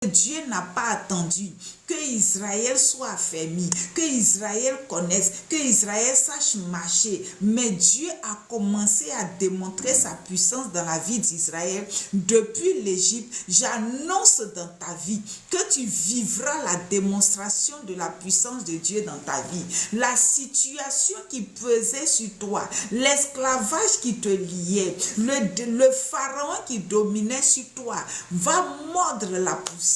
Dieu n'a pas attendu que Israël soit affermi, que Israël connaisse, que Israël sache marcher. Mais Dieu a commencé à démontrer sa puissance dans la vie d'Israël depuis l'Égypte. J'annonce dans ta vie que tu vivras la démonstration de la puissance de Dieu dans ta vie. La situation qui pesait sur toi, l'esclavage qui te liait, le pharaon qui dominait sur toi, va mordre la poussière.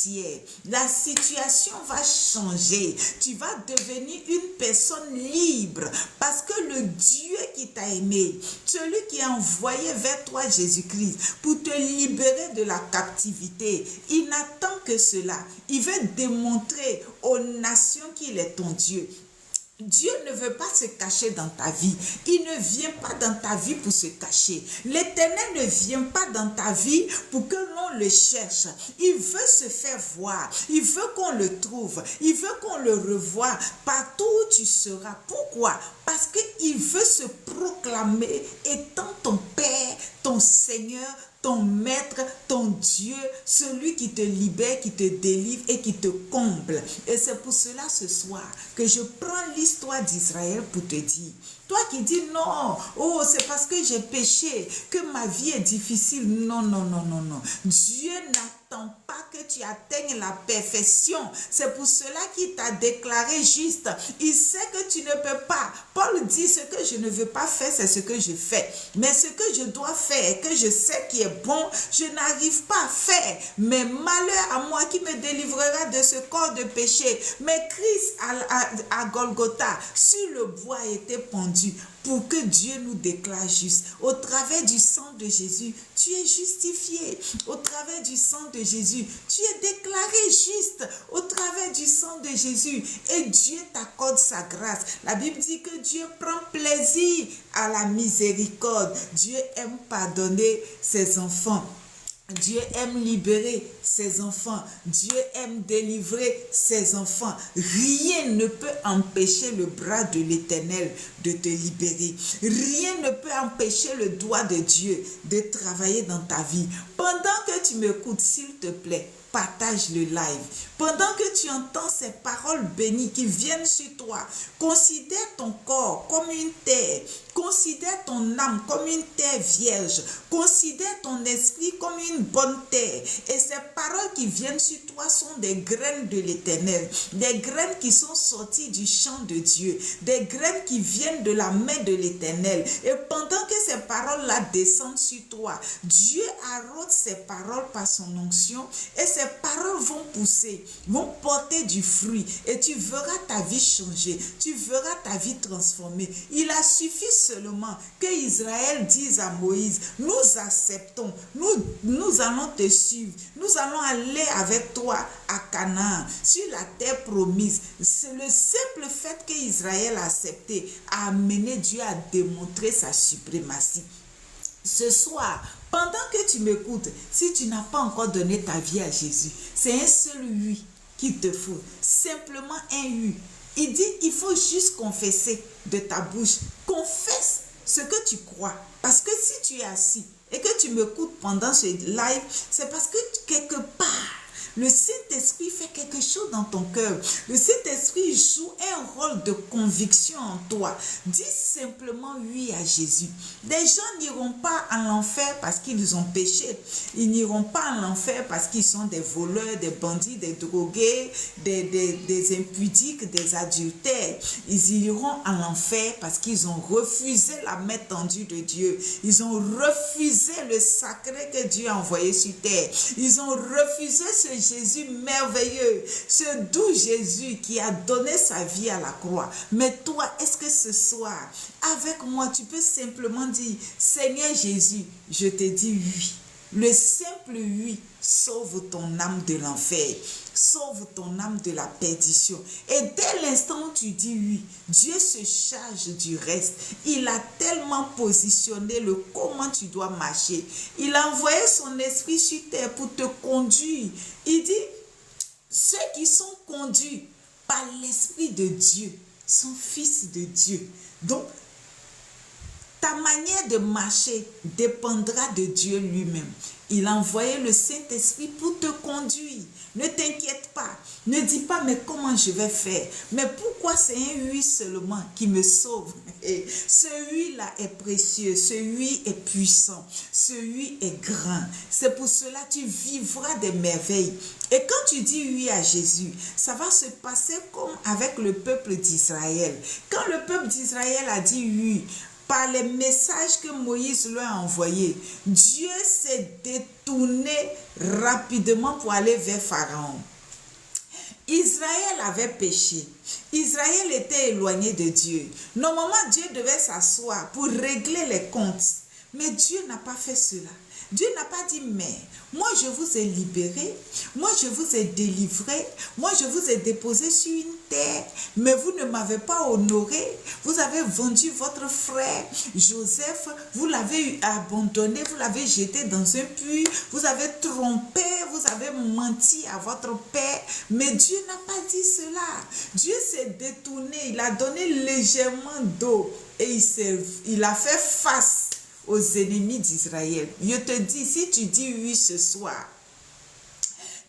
La situation va changer. Tu vas devenir une personne libre parce que le Dieu qui t'a aimé, celui qui a envoyé vers toi Jésus-Christ pour te libérer de la captivité, il n'attend que cela. Il veut démontrer aux nations qu'il est ton Dieu. Dieu ne veut pas se cacher dans ta vie. Il ne vient pas dans ta vie pour se cacher. L'Éternel ne vient pas dans ta vie pour que l'on le cherche. Il veut se faire voir. Il veut qu'on le trouve. Il veut qu'on le revoie partout où tu seras. Pourquoi? Parce qu'il veut se proclamer étant ton Père, ton Seigneur, ton maître, ton Dieu, celui qui te libère, qui te délivre et qui te comble. Et c'est pour cela ce soir que je prends l'histoire d'Israël pour te dire. Toi qui dis non, oh c'est parce que j'ai péché que ma vie est difficile. Non, non, non, non, non. Dieu n'attend pas que tu atteignes la perfection. C'est pour cela qu'il t'a déclaré juste. Il sait que tu ne peux pas. Paul dit ce que je ne veux pas faire, c'est ce que je fais. Mais ce que je dois faire, que je sais qui est bon, je n'arrive pas à faire. Mais malheur à moi qui me délivrera de ce corps de péché. Mais Christ à Golgotha, sur le bois a été pendu pour que Dieu nous déclare juste. Au travers du sang de Jésus, tu es justifié. Au travers du sang de Jésus, tu es déclaré juste. Au travers du sang de Jésus, et Dieu t'accorde sa grâce. La Bible dit que Dieu prend plaisir à la miséricorde. Dieu aime pardonner ses enfants. Dieu aime libérer ses enfants. Dieu aime délivrer ses enfants. Rien ne peut empêcher le bras de l'Éternel de te libérer. Rien ne peut empêcher le doigt de Dieu de travailler dans ta vie. Pendant que tu m'écoutes, s'il te plaît, partage le live. Pendant que tu entends ces paroles bénies qui viennent sur toi, considère ton corps comme une terre. Considère ton âme comme une terre vierge. Considère ton esprit comme une bonne terre. Et ces paroles qui viennent sur toi sont des graines de l'Éternel. Des graines qui sont sorties du champ de Dieu. Des graines qui viennent de la main de l'Éternel. Et pendant que ces paroles-là descendent sur toi, Dieu arrose ces paroles par son onction. Et ces paroles vont pousser, vont porter du fruit. Et tu verras ta vie changer. Tu verras ta vie transformée. Il a suffi seulement que Israël dise à Moïse, nous acceptons, nous allons te suivre, nous allons aller avec toi à Canaan, sur la terre promise. C'est le simple fait qu'Israël a accepté, a amené Dieu à démontrer sa suprématie. Ce soir, pendant que tu m'écoutes, si tu n'as pas encore donné ta vie à Jésus, c'est un seul oui qu'il te faut, simplement un oui. Il dit, il faut juste confesser de ta bouche. Confesse ce que tu crois. Parce que si tu es assis et que tu m'écoutes pendant ce live, c'est parce que quelque part, le Saint-Esprit fait quelque chose dans ton cœur. Le Saint-Esprit joue un rôle de conviction en toi. Dis simplement oui à Jésus. Des gens n'iront pas en enfer parce qu'ils ont péché. Ils n'iront pas en enfer parce qu'ils sont des voleurs, des bandits, des drogués, des impudiques, des adultères. Ils iront en enfer parce qu'ils ont refusé la main tendue de Dieu. Ils ont refusé le sacré que Dieu a envoyé sur terre. Ils ont refusé ce Jésus merveilleux, ce doux Jésus qui a donné sa vie à la croix. Mais toi, est-ce que ce soir, avec moi, tu peux simplement dire, Seigneur Jésus, je te dis oui. Le simple oui sauve ton âme de l'enfer, sauve ton âme de la perdition. Et dès l'instant où tu dis oui, Dieu se charge du reste. Il a tellement positionné le comment tu dois marcher. Il a envoyé son esprit sur terre pour te conduire. Il dit, ceux qui sont conduits par l'esprit de Dieu sont fils de Dieu. Donc, Ta manière de marcher dépendra de Dieu lui-même. Il a envoyé le Saint-Esprit pour te conduire. Ne t'inquiète pas. Ne dis pas, mais comment je vais faire? Mais pourquoi c'est un huile seulement qui me sauve? Et ce huile-là est précieux. Ce huile est puissant. Ce huile est grand. C'est pour cela que tu vivras des merveilles. Et quand tu dis oui à Jésus, ça va se passer comme avec le peuple d'Israël. Quand le peuple d'Israël a dit oui, par les messages que Moïse leur a envoyés, Dieu s'est détourné rapidement pour aller vers Pharaon. Israël avait péché. Israël était éloigné de Dieu. Normalement, Dieu devait s'asseoir pour régler les comptes. Mais Dieu n'a pas fait cela. Dieu n'a pas dit, mais moi je vous ai libéré, moi je vous ai délivré, moi je vous ai déposé sur une terre, mais vous ne m'avez pas honoré. Vous avez vendu votre frère Joseph, vous l'avez abandonné, vous l'avez jeté dans un puits, vous avez trompé, vous avez menti à votre père. Mais Dieu n'a pas dit cela. Dieu s'est détourné, il a donné légèrement d'eau et il a fait face aux ennemis d'Israël. Je te dis, si tu dis oui ce soir,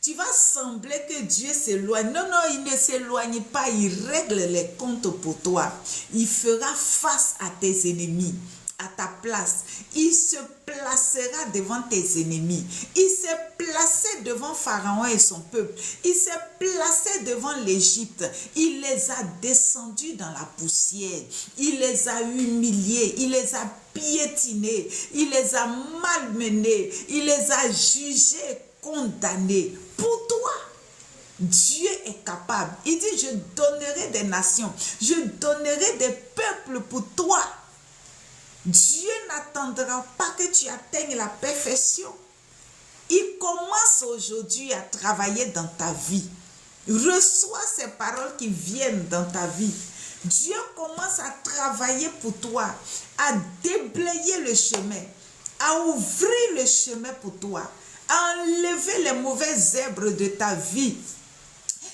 tu vas sembler que Dieu s'éloigne. Non, non, il ne s'éloigne pas. Il règle les comptes pour toi. Il fera face à tes ennemis, à ta place. Il se placera devant tes ennemis. Il s'est placé devant Pharaon et son peuple. Il s'est placé devant l'Égypte. Il les a descendus dans la poussière. Il les a humiliés. Il les a piétinés. Il les a malmenés. Il les a jugés, condamnés. Pour toi, Dieu est capable. Il dit, je donnerai des nations. Je donnerai des peuples pour toi. Dieu n'attendra pas que tu atteignes la perfection. Il commence aujourd'hui à travailler dans ta vie. Reçois ces paroles qui viennent dans ta vie. Dieu commence à travailler pour toi, à déblayer le chemin, à ouvrir le chemin pour toi, à enlever les mauvaises herbes de ta vie.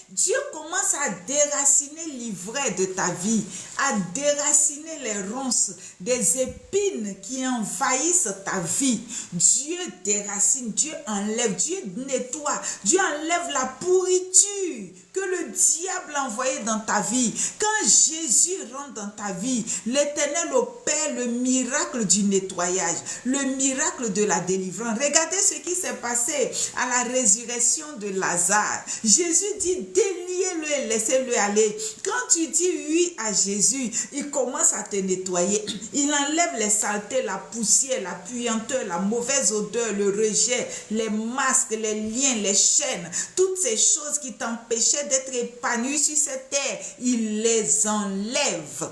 Dieu commence à déraciner l'ivraie de ta vie, à déraciner les ronces, des épines qui envahissent ta vie. Dieu déracine, Dieu enlève, Dieu nettoie, Dieu enlève la pourriture que le diable a envoyée dans ta vie. Quand Jésus rentre dans ta vie, l'Éternel opère le miracle du nettoyage, le miracle de la délivrance. Regardez ce qui s'est passé à la résurrection de Lazare. Jésus dit, déliez-le et laissez-le aller. Quand tu dis oui à Jésus, il commence à te nettoyer. Il enlève les saletés, la poussière, la puanteur, la mauvaise odeur, le rejet, les masques, les liens, les chaînes, toutes ces choses qui t'empêchaient d'être épanoui sur cette terre. Il les enlève.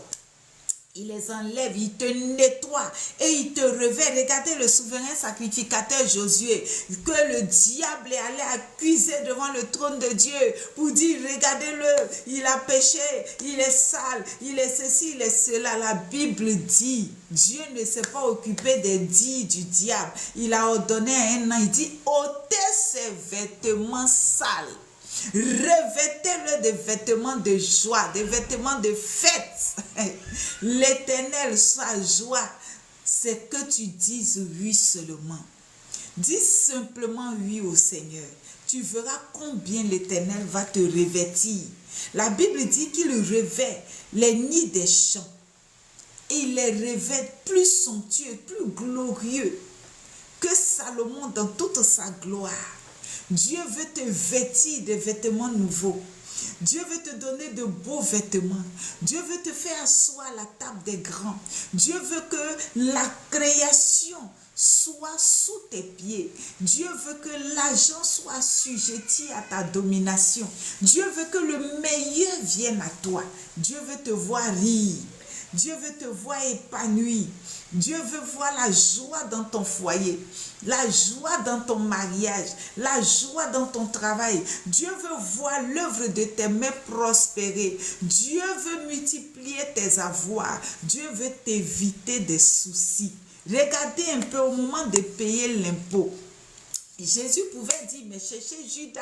Il les enlève, il te nettoie et il te revêt. Regardez le souverain sacrificateur Josué, que le diable est allé accuser devant le trône de Dieu pour dire, regardez-le, il a péché, il est sale, il est ceci, il est cela. La Bible dit, Dieu ne s'est pas occupé des dits du diable. Il a ordonné à un an, il dit, ôtez ses vêtements sales. Revêtez-le de vêtements de joie, des vêtements de fête. L'Éternel, sa joie, c'est que tu dises oui seulement. Dis simplement oui au Seigneur. Tu verras combien l'Éternel va te revêtir. La Bible dit qu'il revêt les nids des champs. Et il les revêt plus somptueux, plus glorieux que Salomon dans toute sa gloire. Dieu veut te vêtir de vêtements nouveaux. Dieu veut te donner de beaux vêtements. Dieu veut te faire asseoir à la table des grands. Dieu veut que la création soit sous tes pieds. Dieu veut que l'argent soit assujetti à ta domination. Dieu veut que le meilleur vienne à toi. Dieu veut te voir rire. Dieu veut te voir épanoui. Dieu veut voir la joie dans ton foyer, la joie dans ton mariage, la joie dans ton travail. Dieu veut voir l'œuvre de tes mains prospérer. Dieu veut multiplier tes avoirs. Dieu veut t'éviter des soucis. Regardez un peu au moment de payer l'impôt. Jésus pouvait dire, mais cherchez Judas.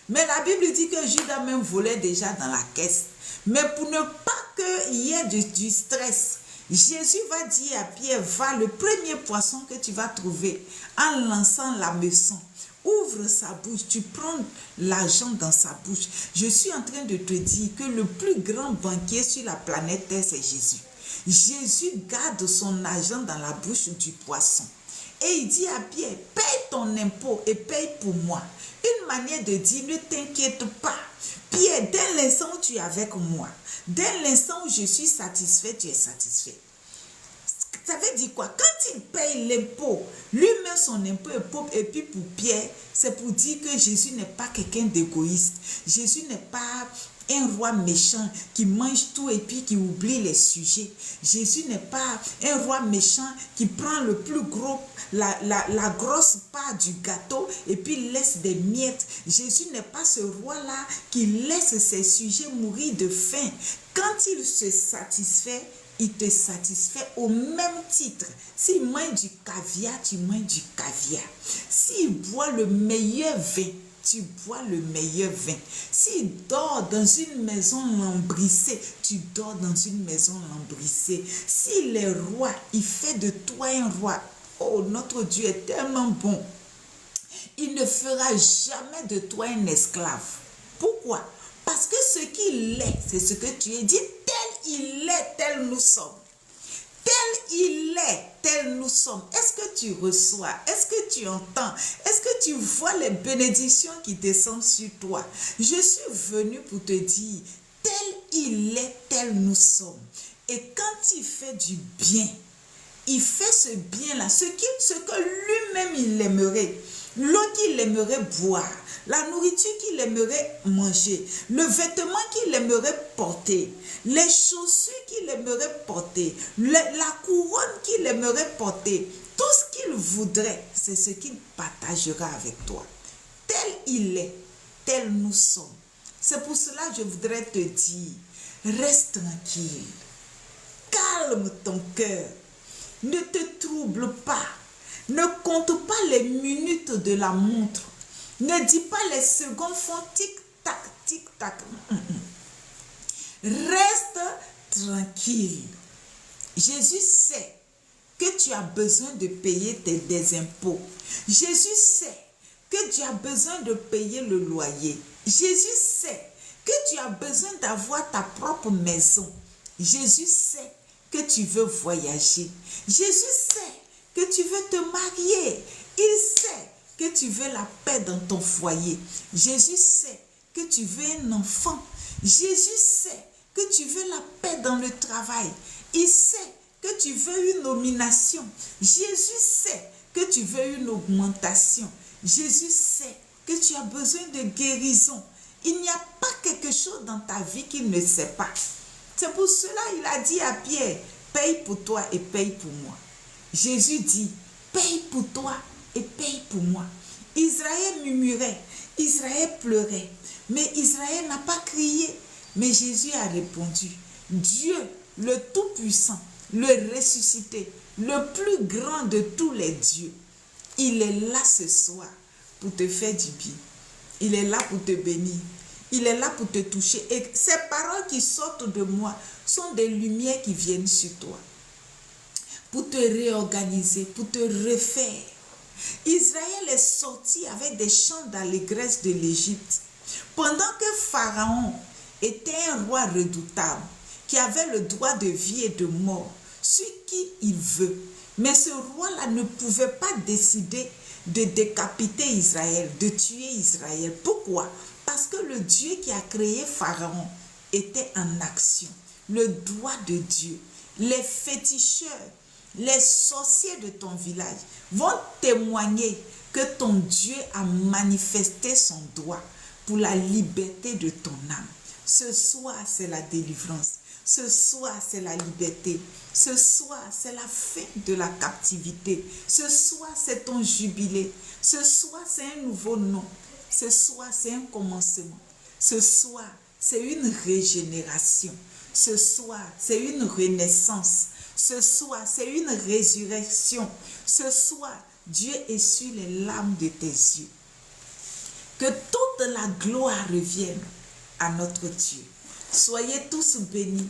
Mais la Bible dit que Judas même volait déjà dans la caisse. Mais pour ne pas qu'il y ait du stress, Jésus va dire à Pierre, va, le premier poisson que tu vas trouver en lançant l'hameçon. Ouvre sa bouche, tu prends l'argent dans sa bouche. Je suis en train de te dire que le plus grand banquier sur la planète Terre, c'est Jésus. Jésus garde son argent dans la bouche du poisson. Et il dit à Pierre, paye ton impôt et paye pour moi. Une manière de dire, ne t'inquiète pas. Pierre, dès l'instant où tu es avec moi, dès l'instant où je suis satisfait, tu es satisfait. Ça veut dire quoi? Quand il paye l'impôt, lui-même son impôt, et puis pour Pierre, c'est pour dire que Jésus n'est pas quelqu'un d'égoïste. Jésus n'est pas un roi méchant qui mange tout et puis qui oublie les sujets. Jésus n'est pas un roi méchant qui prend le plus gros, la grosse part du gâteau et puis laisse des miettes. Jésus n'est pas ce roi-là qui laisse ses sujets mourir de faim. Quand il se satisfait, il te satisfait au même titre. S'il mange du caviar, tu manges du caviar. S'il boit le meilleur vin, tu bois le meilleur vin. S'il dort dans une maison lambrissée, tu dors dans une maison lambrissée. S'il est roi, il fait de toi un roi. Oh, notre Dieu est tellement bon. Il ne fera jamais de toi un esclave. Pourquoi? Parce que ce qu'il est, c'est ce que tu es dit. Tel il est, tel nous sommes. Tel il est, tel nous sommes. Est-ce que tu reçois? Est-ce que tu entends? Est-ce que tu vois les bénédictions qui descendent sur toi? Je suis venu pour te dire, tel il est, tel nous sommes. Et quand il fait du bien, il fait ce bien-là, ce que lui-même il aimerait. L'eau qu'il aimerait boire, la nourriture qu'il aimerait manger, le vêtement qu'il aimerait porter, les chaussures qu'il aimerait porter, la couronne qu'il aimerait porter, tout ce qu'il voudrait, c'est ce qu'il partagera avec toi. Tel il est, tel nous sommes. C'est pour cela que je voudrais te dire, reste tranquille, calme ton cœur, ne te trouble pas. Ne compte pas les minutes de la montre. Ne dis pas les secondes font tic-tac, tic-tac. Reste tranquille. Jésus sait que tu as besoin de payer des impôts. Jésus sait que tu as besoin de payer le loyer. Jésus sait que tu as besoin d'avoir ta propre maison. Jésus sait que tu veux voyager. Jésus sait que tu veux te marier. Il sait que tu veux la paix dans ton foyer. Jésus sait que tu veux un enfant. Jésus sait que tu veux la paix dans le travail. Il sait que tu veux une nomination. Jésus sait que tu veux une augmentation. Jésus sait que tu as besoin de guérison. Il n'y a pas quelque chose dans ta vie qu'il ne sait pas. C'est pour cela qu'il a dit à Pierre, paye pour toi et paye pour moi. Jésus dit, paye pour toi et paye pour moi. Israël murmurait, Israël pleurait, mais Israël n'a pas crié. Mais Jésus a répondu, Dieu, le Tout-Puissant, le ressuscité, le plus grand de tous les dieux, il est là ce soir pour te faire du bien. Il est là pour te bénir. Il est là pour te toucher. Et ces paroles qui sortent de moi sont des lumières qui viennent sur toi. Pour te réorganiser, pour te refaire. Israël est sorti avec des chants d'allégresse de l'Égypte. Pendant que Pharaon était un roi redoutable, qui avait le droit de vie et de mort, sur qui il veut. Mais ce roi-là ne pouvait pas décider de décapiter Israël, de tuer Israël. Pourquoi? Parce que le Dieu qui a créé Pharaon était en action. Le doigt de Dieu, les féticheurs, les sorciers de ton village vont témoigner que ton Dieu a manifesté son doigt pour la liberté de ton âme. Ce soir, c'est la délivrance. Ce soir, c'est la liberté. Ce soir, c'est la fin de la captivité. Ce soir, c'est ton jubilé. Ce soir, c'est un nouveau nom. Ce soir, c'est un commencement. Ce soir, c'est une régénération. Ce soir, c'est une renaissance. Ce soir, c'est une résurrection. Ce soir, Dieu essuie les larmes de tes yeux. Que toute la gloire revienne à notre Dieu. Soyez tous bénis